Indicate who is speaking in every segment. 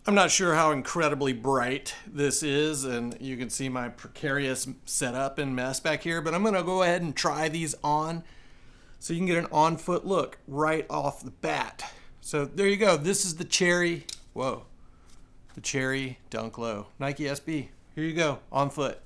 Speaker 1: I'm not sure how incredibly bright this is, and you can see my precarious setup and mess back here, but I'm going to go ahead and try these on so you can get an on-foot look right off the bat. So there you go. This is the Cherry, the Cherry Dunk Low Nike SB. Here you go, on foot.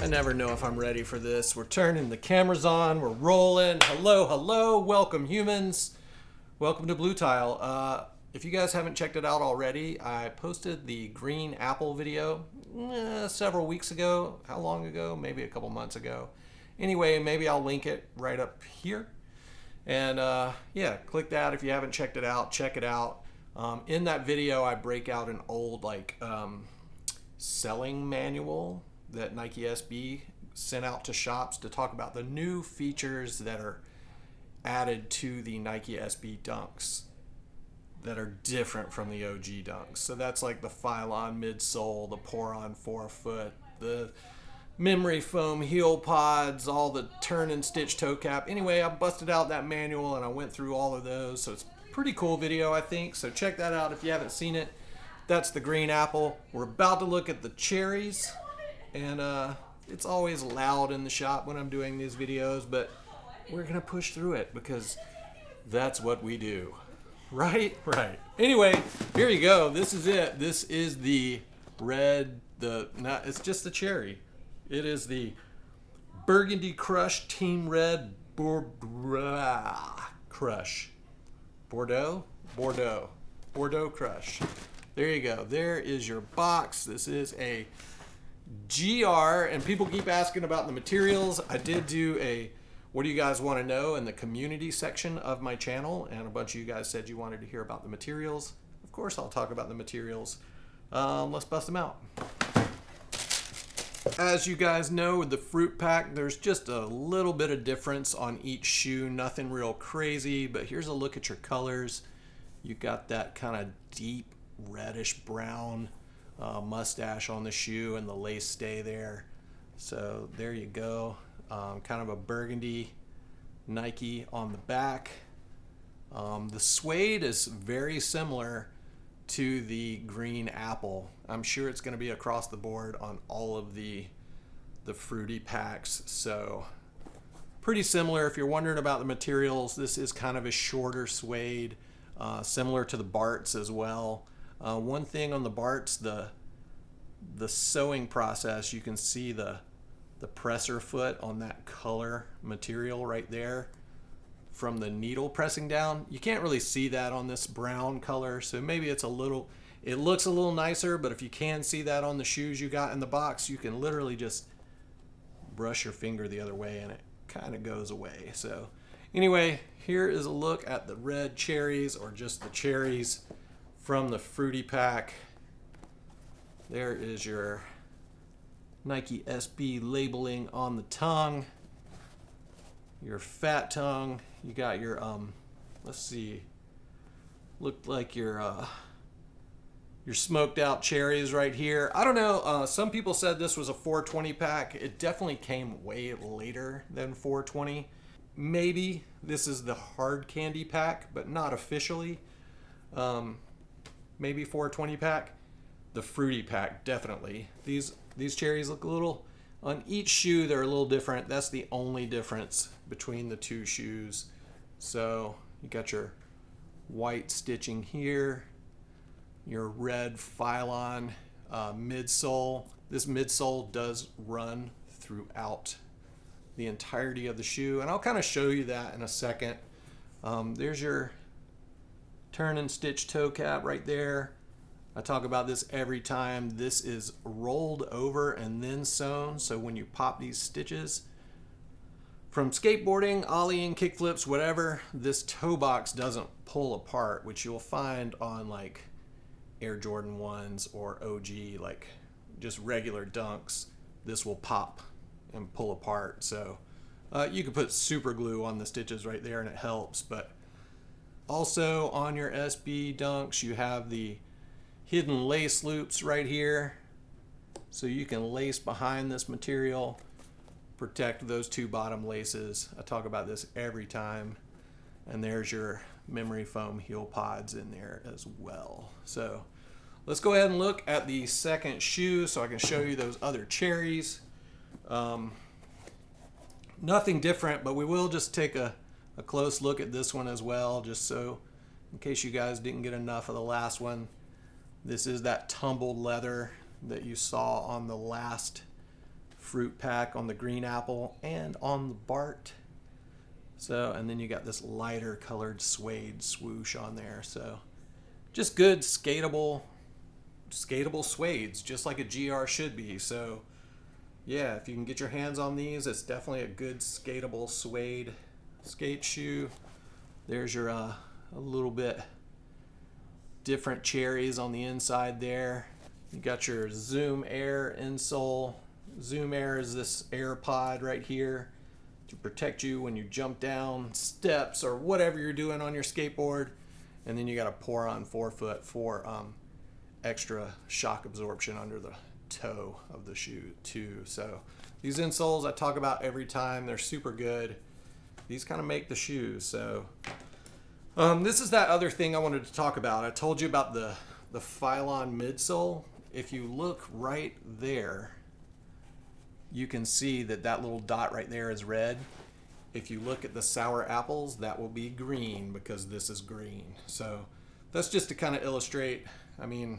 Speaker 1: I never know if I'm ready for this. We're turning the cameras on. We're rolling. Hello, hello. Welcome, humans. Welcome to Blue Tile. If you guys haven't checked it out already, I posted the green apple video several weeks ago. How long ago? Maybe a couple months ago. Anyway, maybe I'll link it right up here. And yeah, click that if you haven't checked it out. Check it out. In that video, I break out an old selling manual that Nike SB sent out to shops to talk about the new features that are added to the Nike SB Dunks that are different from the OG Dunks. So that's like the Phylon Midsole, the Pour-On forefoot, the memory foam heel pods, all the turn and stitch toe cap. Anyway, I busted out that manual and I went through all of those. So it's a pretty cool video, I think. So check that out if you haven't seen it. That's the green apple. We're about to look at the cherries. And it's always loud in the shop when I'm doing these videos, but we're going to push through it because that's what we do. Right? Right. Anyway, here you go. This is it. This is the red, it's just the cherry. It is the Burgundy Crush Team Red Crush. Bordeaux Crush. There you go. There is your box. This is a GR, and people keep asking about the materials. I did do a what do you guys want to know in the community section of my channel, and a bunch of you guys said you wanted to hear about the materials. Of course I'll talk about the materials. Let's bust them out. As you guys know, with the fruit pack, there's just a little bit of difference on each shoe, nothing real crazy, but here's a look at your colors. You got that kind of deep reddish brown mustache on the shoe, and the lace stay there. So there you go. Kind of a burgundy Nike on the back. The suede is very similar to the green apple. I'm sure it's going to be across the board on all of the fruity packs. So pretty similar. If you're wondering about the materials, this is kind of a shorter suede, similar to the Barts as well. One thing on the Barts, the sewing process, you can see the presser foot on that color material right there from the needle pressing down. You can't really see that on this brown color, so maybe it looks a little nicer, but if you can see that on the shoes you got in the box, you can literally just brush your finger the other way and it kind of goes away. So anyway, here is a look at the red cherries, or just the cherries from the fruity pack. There is your Nike SB labeling on the tongue, your fat tongue. You got your let's see, looked like your smoked out cherries right here. I don't know, some people said this was a 420 pack. It definitely came way later than 420. Maybe this is the hard candy pack, but not officially. Maybe 420 pack. The fruity pack, definitely. These cherries look a little, on each shoe they're a little different. That's the only difference between the two shoes. So you got your white stitching here, your red Phylon midsole. This midsole does run throughout the entirety of the shoe, and I'll kind of show you that in a second. There's your turn and stitch toe cap right there. I talk about this every time. This is rolled over and then sewn, so when you pop these stitches from skateboarding, ollieing, kickflips, whatever, this toe box doesn't pull apart, which you'll find on like Air Jordan 1s or OG, like just regular dunks. This will pop and pull apart. So you can put super glue on the stitches right there and it helps. But also on your SB dunks, you have the hidden lace loops right here. So you can lace behind this material, protect those two bottom laces. I talk about this every time. And there's your memory foam heel pods in there as well. So let's go ahead and look at the second shoe so I can show you those other cherries. Nothing different, but we will just take a close look at this one as well, just so in case you guys didn't get enough of the last one. This is that tumbled leather that you saw on the last fruit pack on the green apple and on the Bart. So, and then you got this lighter colored suede swoosh on there. So just good skatable suedes, just like a GR should be. So yeah, if you can get your hands on these, it's definitely a good skatable suede skate shoe. There's your a little bit different cherries on the inside there. You got your Zoom Air Insole. Zoom Air is this air pod right here to protect you when you jump down steps or whatever you're doing on your skateboard. And then you got a Pour-On forefoot for extra shock absorption under the toe of the shoe too. So these insoles I talk about every time. They're super good. These kind of make the shoes. So this is that other thing I wanted to talk about. I told you about the Phylon midsole. If you look right there, you can see that that little dot right there is red. If you look at the sour apples, that will be green because this is green. So that's just to kind of illustrate, I mean,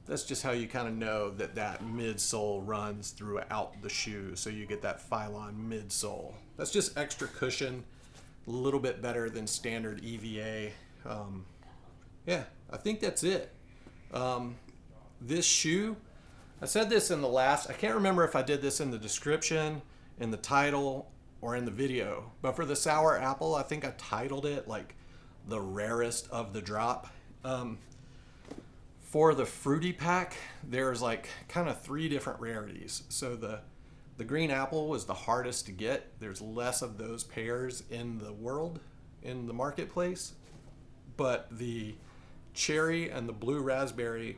Speaker 1: that's just how you kind of know that that midsole runs throughout the shoe. So you get that Phylon midsole. That's just extra cushion, a little bit better than standard EVA. Yeah, I think that's it. This shoe, I said this in the last, I can't remember if I did this in the description, in the title, or in the video, but for the sour apple, I think I titled it like the rarest of the drop. For the fruity pack, there's like kind of 3 different rarities. So the green apple was the hardest to get. There's less of those pairs in the world, in the marketplace, but the cherry and the blue raspberry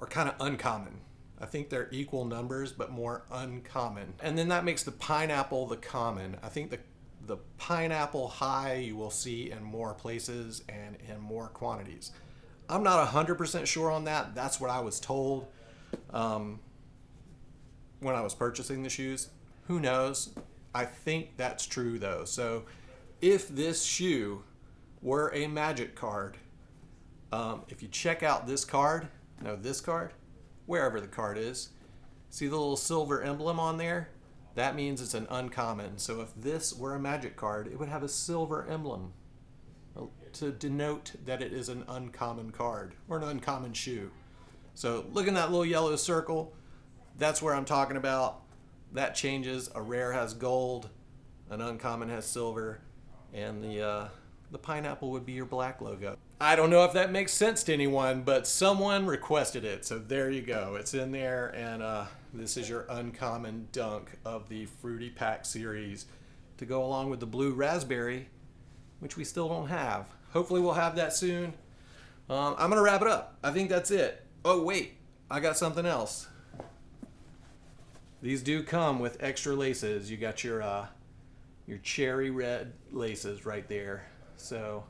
Speaker 1: are kind of uncommon. I think they're equal numbers, but more uncommon. And then that makes the pineapple the common. I think the pineapple high you will see in more places and in more quantities. I'm not 100% sure on that. That's what I was told when I was purchasing the shoes. Who knows? I think that's true though. So if this shoe were a magic card, if you check out this card, wherever the card is, see the little silver emblem on there? That means it's an uncommon. So if this were a magic card, it would have a silver emblem to denote that it is an uncommon card or an uncommon shoe. So look in that little yellow circle. That's where I'm talking about. That changes. A rare has gold, an uncommon has silver, and the pineapple would be your black logo. I don't know if that makes sense to anyone, but someone requested it. So there you go. It's in there, and this is your uncommon dunk of the Fruity Pack series to go along with the blue raspberry, which we still don't have. Hopefully we'll have that soon. I'm going to wrap it up. I think that's it. Oh, wait. I got something else. These do come with extra laces. You got your cherry red laces right there. So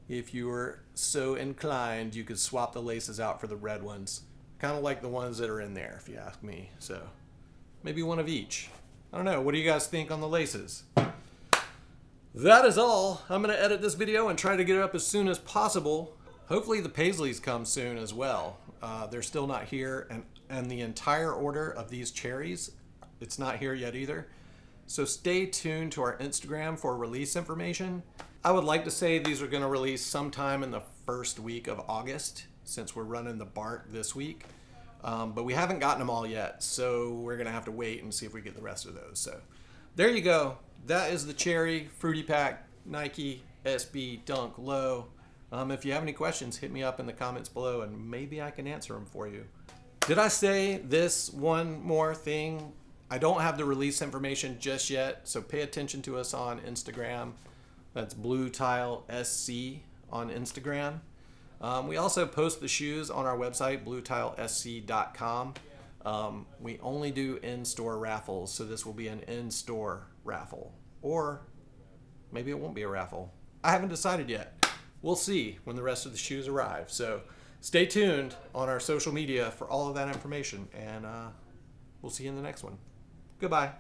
Speaker 1: if you were so inclined, you could swap the laces out for the red ones. Kind of like the ones that are in there, if you ask me. So maybe one of each. I don't know. What do you guys think on the laces? That is all. I'm going to edit this video and try to get it up as soon as possible. Hopefully the Paisleys come soon as well. They're still not here, and the entire order of these cherries, it's not here yet either. So stay tuned to our Instagram for release information. I would like to say these are going to release sometime in the first week of August, since we're running the BART this week. But we haven't gotten them all yet, so we're going to have to wait and see if we get the rest of those. So there you go. That is the Cherry Fruity Pack Nike SB Dunk Low. If you have any questions, hit me up in the comments below and maybe I can answer them for you. Did I say this one more thing? I don't have the release information just yet, so pay attention to us on Instagram. That's Blue Tile SC on Instagram. We also post the shoes on our website, bluetilesc.com. We only do in-store raffles, so this will be an in-store raffle. Or maybe it won't be a raffle. I haven't decided yet. We'll see when the rest of the shoes arrive. So stay tuned on our social media for all of that information, and we'll see you in the next one. Goodbye.